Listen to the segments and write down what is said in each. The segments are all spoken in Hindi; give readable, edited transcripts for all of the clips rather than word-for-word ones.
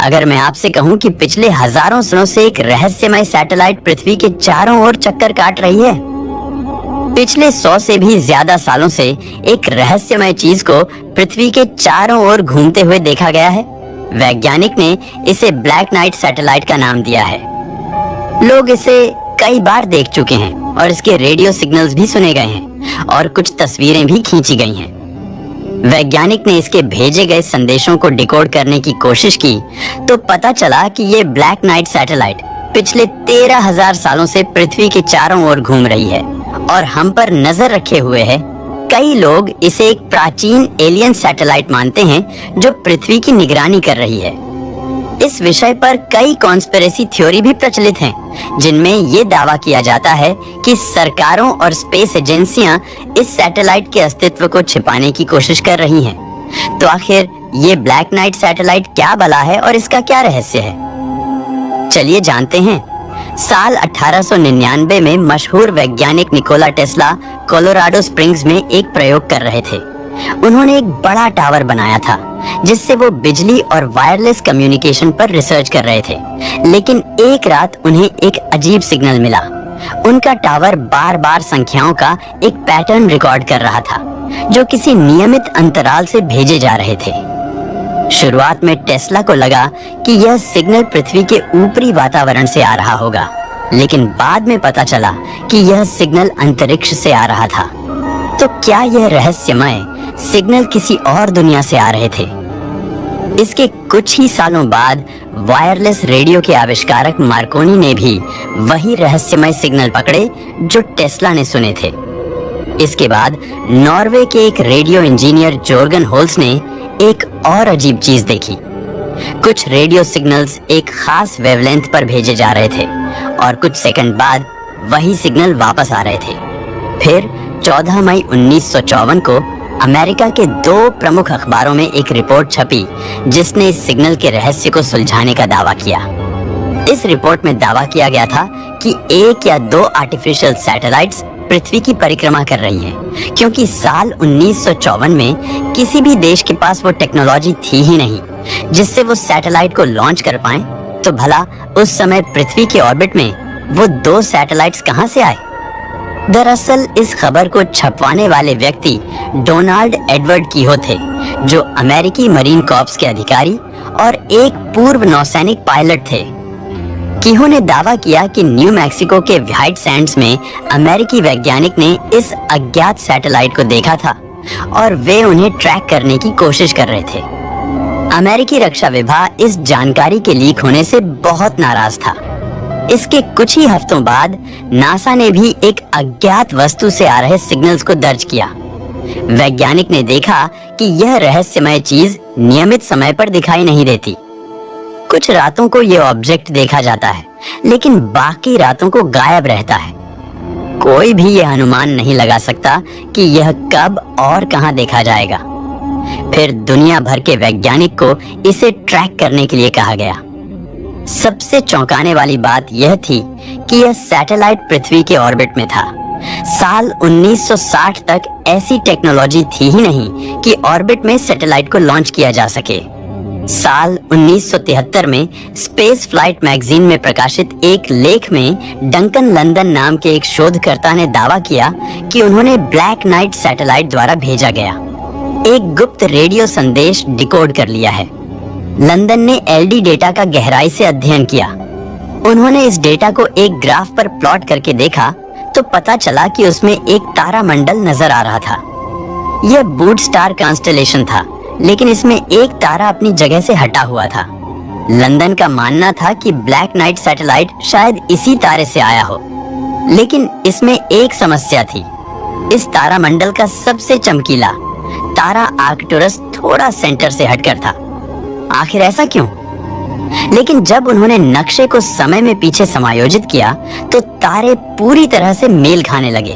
अगर मैं आपसे कहूं कि पिछले हजारों सालों से एक रहस्यमय सैटेलाइट पृथ्वी के चारों ओर चक्कर काट रही है। पिछले 100 से भी ज्यादा सालों से एक रहस्यमय चीज को पृथ्वी के चारों ओर घूमते हुए देखा गया है। वैज्ञानिक ने इसे ब्लैक नाइट सैटेलाइट का नाम दिया है। लोग इसे कई बार देख चुके हैं और इसके रेडियो सिग्नल्स भी सुने गए हैं और कुछ तस्वीरें भी खींची गई हैं। वैज्ञानिक ने इसके भेजे गए संदेशों को डिकोड करने की कोशिश की तो पता चला कि ये ब्लैक नाइट सैटेलाइट पिछले 13,000 सालों से पृथ्वी के चारों ओर घूम रही है और हम पर नजर रखे हुए है। कई लोग इसे एक प्राचीन एलियन सैटेलाइट मानते हैं जो पृथ्वी की निगरानी कर रही है। इस विषय पर कई कॉन्स्पिरेसी थ्योरी भी प्रचलित हैं, जिनमें ये दावा किया जाता है कि सरकारों और स्पेस एजेंसियां इस सैटेलाइट के अस्तित्व को छिपाने की कोशिश कर रही हैं। तो आखिर ये ब्लैक नाइट सैटेलाइट क्या भला है और इसका क्या रहस्य है? चलिए जानते हैं। साल 1899 में मशहूर वैज्ञानिक निकोला टेस्ला कोलोराडो स्प्रिंग्स में एक प्रयोग कर रहे थे। उन्होंने एक बड़ा टावर बनाया था जिससे वो बिजली और वायरलेस कम्युनिकेशन पर रिसर्च कर रहे थे। लेकिन एक रात उन्हें एक अजीब सिग्नल मिला। उनका टावर बार बार संख्याओं का एक पैटर्न रिकॉर्ड कर रहा था जो किसी नियमित अंतराल से भेजे जा रहे थे। शुरुआत में टेस्ला को लगा कि यह सिग्नल पृथ्वी के ऊपरी वातावरण से आ रहा होगा, लेकिन बाद में पता चला कि यह सिग्नल अंतरिक्ष से आ रहा था। तो क्या यह रहस्यमय सिग्नल किसी और दुनिया से आ रहे थे? इसके कुछ ही सालों बाद वायरलेस रेडियो के आविष्कारक मार्कोनी ने भी वही रहस्यमय सिग्नल पकड़े जो टेस्ला ने सुने थे। इसके बाद नॉर्वे के एक रेडियो इंजीनियर जोर्गन होल्स ने एक और अजीब चीज देखी। कुछ रेडियो सिग्नल्स एक खास वेवलेंथ पर भेजे जा रहे थे और कुछ सेकंड बाद वही सिग्नल वापस आ रहे थे। फिर 14 मई 1954 को अमेरिका के 2 प्रमुख अखबारों में एक रिपोर्ट छपी जिसने इस सिग्नल के रहस्य को सुलझाने का दावा किया। इस रिपोर्ट में दावा किया गया था कि 1 या 2 आर्टिफिशियल सैटेलाइट्स पृथ्वी की परिक्रमा कर रही हैं, क्योंकि साल 1954 में किसी भी देश के पास वो टेक्नोलॉजी थी ही नहीं जिससे वो सैटेलाइट को लॉन्च कर पाएं। तो भला उस समय पृथ्वी के ऑर्बिट में वो 2 सैटेलाइट्स कहां से आए? दरअसल इस खबर को छपवाने वाले व्यक्ति डोनाल्ड एडवर्ड कीहो थे, जो अमेरिकी मरीन कॉर्प्स के अधिकारी और एक पूर्व नौसैनिक पायलट थे। कीहो ने दावा किया कि न्यू मैक्सिको के व्हाइट सैंड्स में अमेरिकी वैज्ञानिक ने इस अज्ञात सैटेलाइट को देखा था और वे उन्हें ट्रैक करने की कोशिश कर रहे थे। अमेरिकी रक्षा विभाग इस जानकारी के लीक होने से बहुत नाराज था। इसके कुछ ही हफ्तों बाद नासा ने भी एक अज्ञात वस्तु से आ रहे सिग्नल्स को दर्ज किया। वैज्ञानिक ने देखा कि यह रहस्यमय चीज नियमित समय पर दिखाई नहीं देती। कुछ रातों को यह ऑब्जेक्ट देखा जाता है, लेकिन बाकी रातों को गायब रहता है। कोई भी यह अनुमान नहीं लगा सकता कि यह कब और कहां देखा जाएगा। फिर दुनिया भर के वैज्ञानिक को इसे ट्रैक करने के लिए कहा गया। सबसे चौंकाने वाली बात यह थी कि यह सैटेलाइट पृथ्वी के ऑर्बिट में था। साल 1960 तक ऐसी टेक्नोलॉजी थी ही नहीं कि ऑर्बिट में सैटेलाइट को लॉन्च किया जा सके। साल 1973 में स्पेस फ्लाइट मैगजीन में प्रकाशित एक लेख में डंकन लंदन नाम के एक शोधकर्ता ने दावा किया कि उन्होंने ब्लैक नाइट सैटेलाइट द्वारा भेजा गया एक गुप्त रेडियो संदेश डिकोड कर लिया है। लंदन ने एलडी डेटा का गहराई से अध्ययन किया। उन्होंने इस डेटा को एक ग्राफ पर प्लॉट करके देखा तो पता चला कि उसमें एक तारामंडल नजर आ रहा था। यह बूट स्टार कॉन्स्टेलेशन था, लेकिन इसमें एक तारा अपनी जगह से हटा हुआ था। लंदन का मानना था कि ब्लैक नाइट सैटेलाइट शायद इसी तारे से आया हो, लेकिन इसमें एक समस्या थी। इस तारामंडल का सबसे चमकीला तारा आर्कटुरस थोड़ा सेंटर से हटकर था। आखिर ऐसा क्यों? लेकिन जब उन्होंने नक्शे को समय में पीछे समायोजित किया तो तारे पूरी तरह से मेल खाने लगे।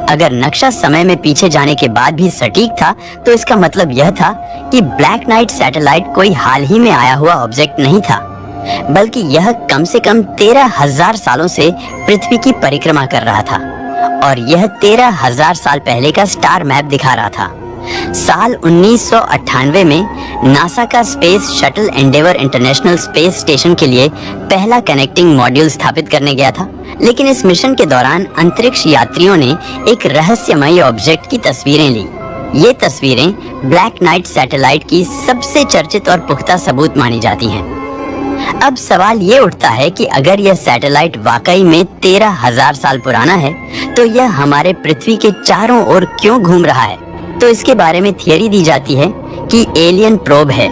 अगर नक्शा समय में पीछे जाने के बाद भी सटीक था तो इसका मतलब यह था कि ब्लैक नाइट सैटेलाइट कोई हाल ही में आया हुआ ऑब्जेक्ट नहीं था, बल्कि यह कम से कम 13,000 सालों से पृथ्वी की परिक्रमा कर रहा था और यह 13,000 साल पहले का स्टार मैप दिखा रहा था। साल 1998 में नासा का space shuttle Endeavour international space station के लिए पहला कनेक्टिंग मॉड्यूल स्थापित करने गया था, लेकिन इस मिशन के दौरान अंतरिक्ष यात्रियों ने एक रहस्यमयी ऑब्जेक्ट की तस्वीरें ली। ये तस्वीरें ब्लैक नाइट सैटेलाइट की सबसे चर्चित और पुख्ता सबूत मानी जाती हैं। अब सवाल ये उठता है कि अगर यह सैटेलाइट वाकई में 13,000 साल पुराना है, तो यह हमारे पृथ्वी के चारों ओर क्यों घूम रहा है? तो इसके बारे में थियरी दी जाती है कि एलियन प्रोब है।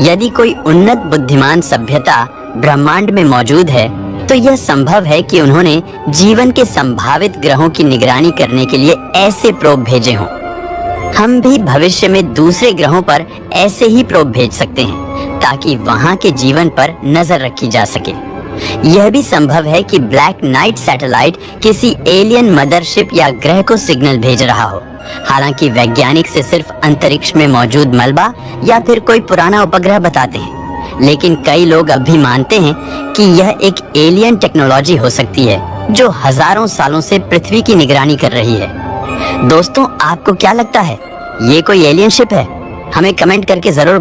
यदि कोई उन्नत बुद्धिमान सभ्यता ब्रह्मांड में मौजूद है, तो यह संभव है कि उन्होंने जीवन के संभावित ग्रहों की निगरानी करने के लिए ऐसे प्रोब भेजे हों। हम भी भविष्य में दूसरे ग्रहों पर ऐसे ही प्रोब भेज सकते हैं, ताकि वहां के जीवन पर नजर रखी जा सके। यह भी संभव है कि ब्लैक नाइट सैटेलाइट किसी एलियन मदरशिप या ग्रह को सिग्नल भेज रहा हो। हालांकि वैज्ञानिक से सिर्फ अंतरिक्ष में मौजूद मलबा या फिर कोई पुराना उपग्रह बताते हैं, लेकिन कई लोग अब भी मानते हैं कि यह एक एलियन टेक्नोलॉजी हो सकती है जो हजारों सालों से पृथ्वी की निगरानी कर रही है। दोस्तों, आपको क्या लगता है, ये कोई एलियन शिप है? हमें कमेंट करके जरूर